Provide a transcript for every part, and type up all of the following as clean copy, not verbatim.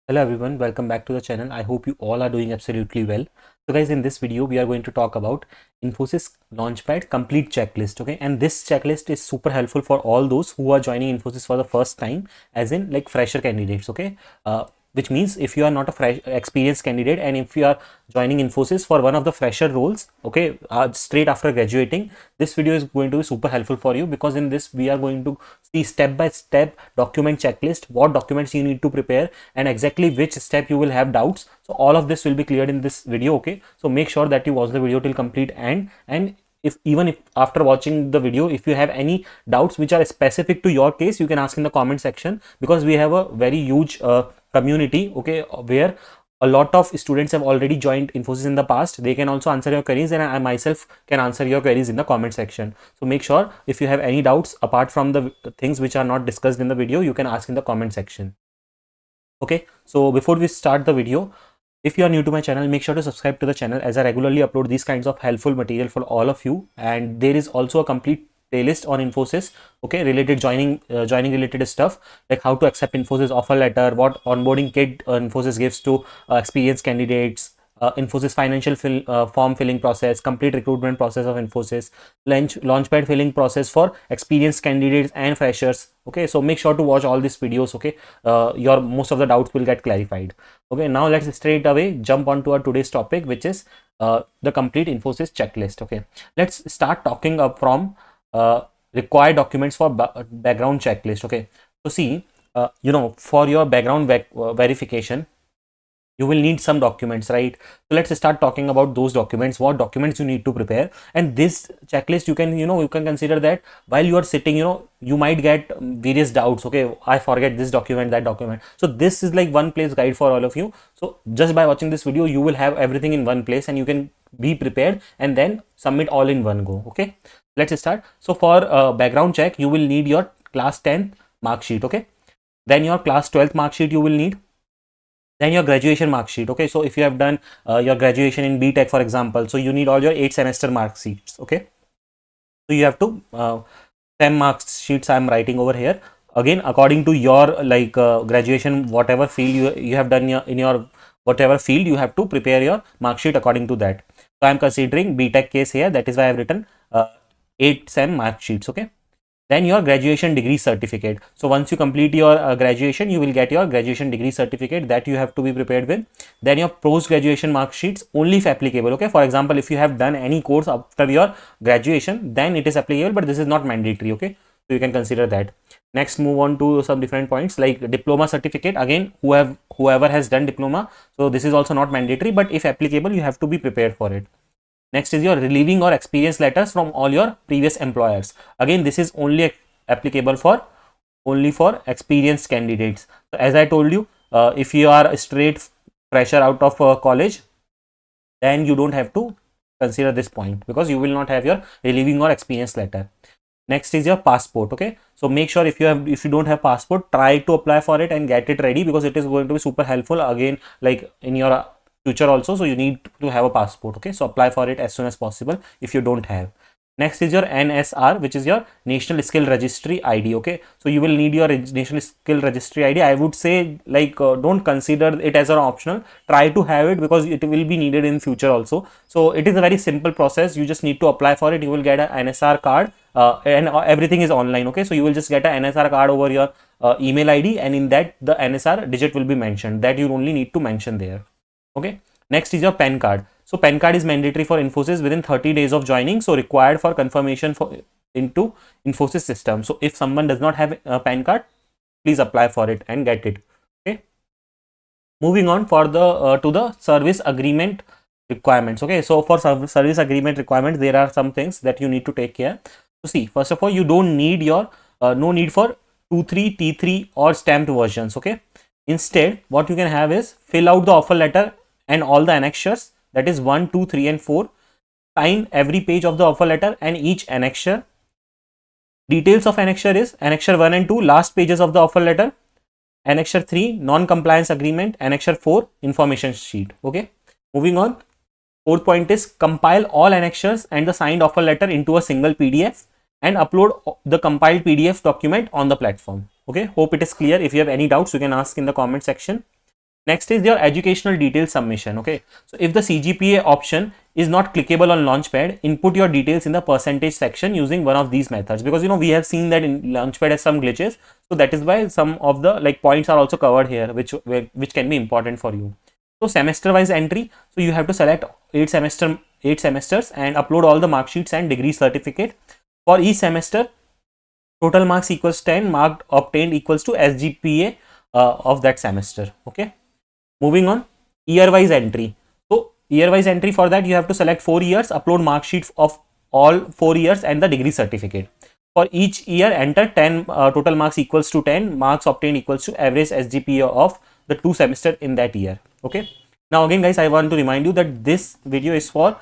Hello everyone, welcome back to the channel. I hope you all are doing absolutely well. So guys, in this video we are going to talk about Infosys Launchpad complete checklist. Okay, and this checklist is super helpful for all those who are joining Infosys for the first time, as in like fresher candidates. Okay, which means if you are not a fresh experienced candidate and if you are joining Infosys for one of the fresher roles, okay, straight after graduating, this video is going to be super helpful for you, because in this we are going to see step by step document checklist, what documents you need to prepare and exactly which step you will have doubts. So all of this will be cleared in this video. Okay, so make sure that you watch the video till complete end, and if after watching the video, if you have any doubts which are specific to your case, you can ask in the comment section, because we have a very huge community, okay, where a lot of students have already joined Infosys in the past. They can also answer your queries, and I myself can answer your queries in the comment section. So make sure if you have any doubts apart from the things which are not discussed in the video, you can ask in the comment section. Okay, so before we start the video, if you are new to my channel, make sure to subscribe to the channel, as I regularly upload these kinds of helpful material for all of you. And there is also a complete playlist on Infosys, okay, related joining related stuff, like how to accept Infosys offer letter, what onboarding kit Infosys gives to experienced candidates, Infosys financial form filling process, complete recruitment process of Infosys, launchpad filling process for experienced candidates and freshers. Okay, so make sure to watch all these videos. Okay, your most of the doubts will get clarified. Okay, now let's straight away jump on to our today's topic, which is the complete Infosys checklist. Okay, let's start talking up from required documents for background checklist. Okay, so see, for your background verification, you will need some documents, right? So let's start talking about those documents, what documents you need to prepare. And this checklist, you can consider that while you are sitting, you might get various doubts. Okay, I forget this document, that document. So this is like one place guide for all of you. So just by watching this video, you will have everything in one place and you can be prepared and then submit all in one go. Okay, let's start. So for background check, you will need your class 10th mark sheet. Okay, then your class 12th mark sheet you will need, then your graduation mark sheet. Okay, so if you have done your graduation in BTech, for example, so you need all your 8 semester mark sheets. Okay, so you have to 10 mark sheets I'm writing over here. Again, according to your like graduation, whatever field you have done in your whatever field, you have to prepare your mark sheet according to that. So I'm considering BTech case here, that is why I've written 8 sem mark sheets. Okay, then your graduation degree certificate. So once you complete your graduation, you will get your graduation degree certificate, that you have to be prepared with. Then your post graduation mark sheets, only if applicable. Okay, for example, if you have done any course after your graduation, then it is applicable, but this is not mandatory. Okay, so you can consider that. Next, move on to some different points like diploma certificate. Again, whoever has done diploma, so this is also not mandatory, but if applicable, you have to be prepared for it. Next is your relieving or experience letters from all your previous employers. Again, this is only applicable for experienced candidates. So as I told you, if you are a straight fresher out of college, then you don't have to consider this point, because you will not have your relieving or experience letter. Next is your passport. Okay, so make sure if you don't have passport, try to apply for it and get it ready, because it is going to be super helpful again, like in your future also. So you need to have a passport. Okay, so apply for it as soon as possible if you don't have. Next is your NSR, which is your National Skill Registry ID. Okay, so you will need your National Skill Registry ID. I would say, like, don't consider it as an optional. Try to have it, because it will be needed in future also. So it is a very simple process. You just need to apply for it. You will get an NSR card, and everything is online. Okay, so you will just get an NSR card over your email ID, and in that the NSR digit will be mentioned, that you only need to mention there. Okay, next is your PAN card. So PAN card is mandatory for Infosys within 30 days of joining, so required for confirmation for into Infosys system. So if someone does not have a PAN card, please apply for it and get it. Okay, moving on for the to the service agreement requirements. Okay, so for service agreement requirements, there are some things that you need to take care. So see, first of all, you don't need your no need for 2-3 T3 or stamped versions. Okay, instead what you can have is fill out the offer letter and all the annexures, that is 1, 2, 3 and 4. Sign every page of the offer letter and each annexure. Details of annexure is annexure 1 and 2, last pages of the offer letter. Annexure 3, non-compliance agreement. Annexure 4, information sheet. Okay, moving on. Fourth point is compile all annexures and the signed offer letter into a single PDF and upload the compiled PDF document on the platform. Okay, hope it is clear. If you have any doubts, you can ask in the comment section. Next is your educational details submission. Okay, so if the CGPA option is not clickable on Launchpad, input your details in the percentage section using one of these methods, because we have seen that in Launchpad has some glitches, so that is why some of the points are also covered here, which can be important for you. So semester wise entry, so you have to select 8 semesters and upload all the mark sheets and degree certificate. For each semester, total marks equals 10, mark obtained equals to SGPA of that semester. Okay, moving on, year wise entry. So year wise entry, for that you have to select 4 years, upload mark sheet of all 4 years and the degree certificate. For each year, enter 10, total marks equals to 10, marks obtained equals to average SGPA of the 2 semester in that year. Okay, now again guys, I want to remind you that this video is for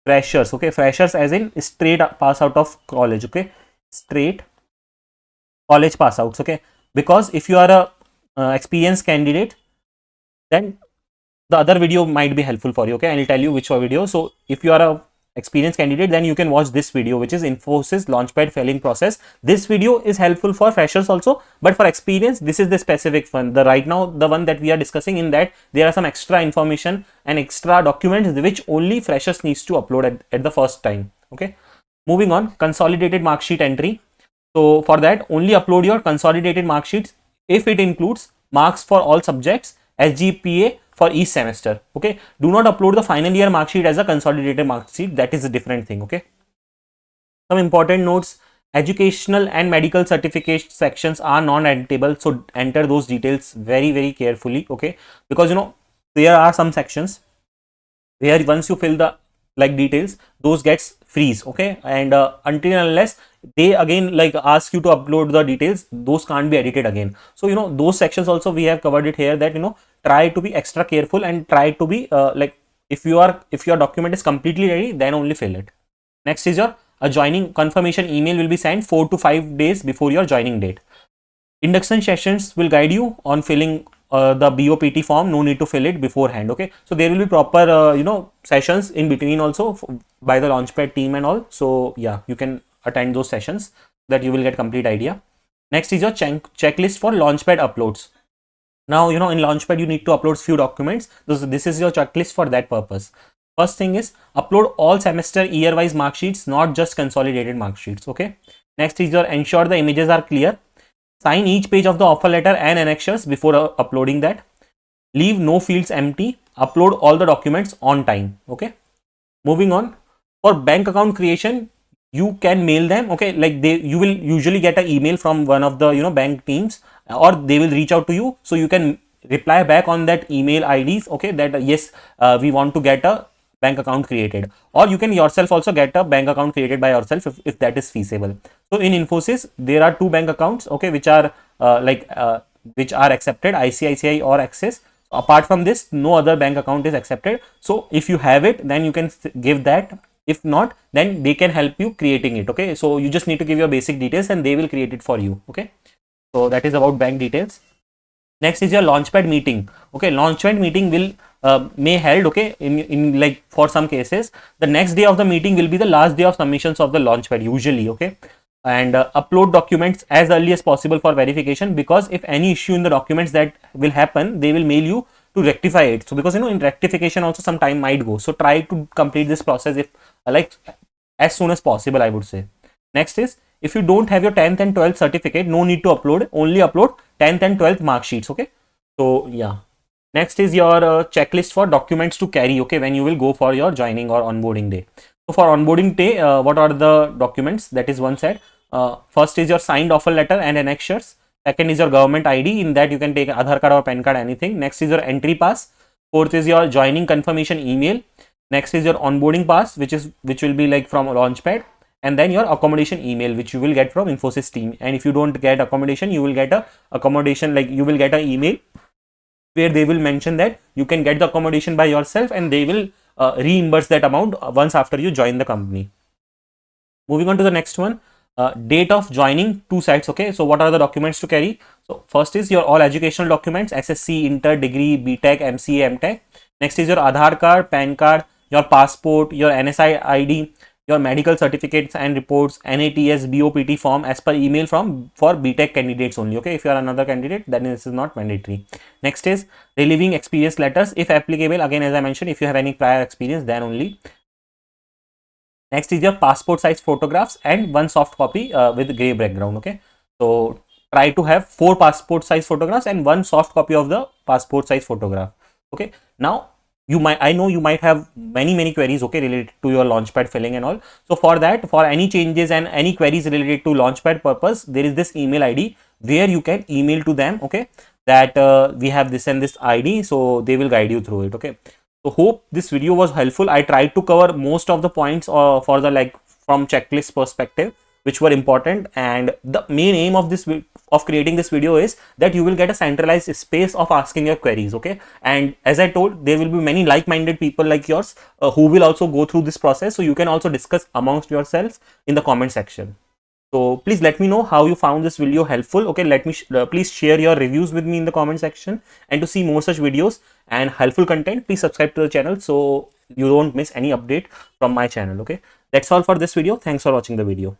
freshers. Okay, freshers as in straight pass out of college. Okay, straight college pass outs. Okay, because if you are a experienced candidate, then the other video might be helpful for you. Okay, I'll tell you which video. So if you are a experienced candidate, then you can watch this video, which is Infosys Launchpad filing process. This video is helpful for freshers also, but for experience, this is the specific one. The right now the one that we are discussing, in that there are some extra information and extra documents which only freshers needs to upload at the first time. Okay, moving on, consolidated mark sheet entry. So for that, only upload your consolidated mark sheets if it includes marks for all subjects, SGPA for each semester. Okay, do not upload the final year mark sheet as a consolidated mark sheet. That is a different thing. Okay, some important notes: educational and medical certificate sections are non-editable, so enter those details very carefully. Okay, because there are some sections where once you fill the details, those gets freeze. Okay, and until and unless they again ask you to upload the details, those can't be edited again. So those sections also we have covered it here, that try to be extra careful and try to be if your document is completely ready, then only fill it. Next is your joining confirmation email will be sent 4 to 5 days before your joining date. Induction sessions will guide you on filling the BOPT form. No need to fill it beforehand. Okay, so there will be proper sessions in between also by the Launchpad team and all. So yeah, you can attend those sessions, that you will get complete idea. Next is your checklist for Launchpad uploads. Now in Launchpad you need to upload few documents. This is your checklist for that purpose. First thing is upload all semester year wise mark sheets, not just consolidated mark sheets. Okay, next is your ensure the images are clear. Sign each page of the offer letter and annexures before uploading that. Leave no fields empty. Upload all the documents on time. Okay, moving on, for bank account creation, you can mail them. Okay, you will usually get an email from one of the bank teams, or they will reach out to you, so you can reply back on that email IDs. Okay, that yes, we want to get a bank account created, or you can yourself also get a bank account created by yourself if that is feasible. So in Infosys there are 2 bank accounts, okay, which are accepted, ICICI or Axis. Apart from this, no other bank account is accepted. So if you have it, then you can give that. If not, then they can help you creating it. Okay, so you just need to give your basic details and they will create it for you. Okay, so that is about bank details. Next is your Launchpad meeting. Okay, Launchpad meeting will may held, okay, in for some cases the next day of the meeting will be the last day of submissions of the Launchpad usually. Okay, and upload documents as early as possible for verification, because if any issue in the documents that will happen, they will mail you to rectify it. So because in rectification also some time might go, so try to complete this process if as soon as possible, I would say. Next is, if you don't have your 10th and 12th certificate, no need to upload, only upload 10th and 12th mark sheets. Okay, so yeah. Next is your checklist for documents to carry, okay, when you will go for your joining or onboarding day. So for onboarding day, what are the documents? That is one set. First is your signed offer letter and annexures. Second is your government ID. In that you can take Aadhaar card or PAN card, anything. Next is your entry pass. Fourth is your joining confirmation email. Next is your onboarding pass, which will be from Launchpad. And then your accommodation email, which you will get from Infosys team. And if you don't get accommodation, you will get a accommodation, you will get an email where they will mention that you can get the accommodation by yourself, and they will reimburse that amount once after you join the company. Moving on to the next one, date of joining 2 sites. Okay, so what are the documents to carry? So first is your all educational documents, SSC, Inter, Degree, BTech, MCA, MTech. Next is your Aadhaar card, PAN card, your passport, your NSI ID, your medical certificates and reports, NATS, BOPT form as per email from for BTech candidates only. Okay, if you are another candidate, then this is not mandatory. Next is relieving experience letters if applicable. Again, as I mentioned, if you have any prior experience, then only. Next is your passport size photographs and one soft copy with gray background. Okay, so try to have 4 passport size photographs and one soft copy of the passport size photograph. Okay, now you might, I know you might have many queries, okay, related to your launchpad filling and all. So for that, for any changes and any queries related to launchpad purpose, there is this email ID where you can email to them, okay, that we have this and this ID, so they will guide you through it. Okay, so hope this video was helpful. I tried to cover most of the points for the like from checklist perspective, which were important. And the main aim of this of creating this video is that you will get a centralized space of asking your queries. Okay, and as I told, there will be many like-minded people like yours who will also go through this process. So you can also discuss amongst yourselves in the comment section. So please let me know how you found this video helpful. Okay, let me please share your reviews with me in the comment section. And to see more such videos and helpful content, please subscribe to the channel so you don't miss any update from my channel. Okay, that's all for this video. Thanks for watching the video.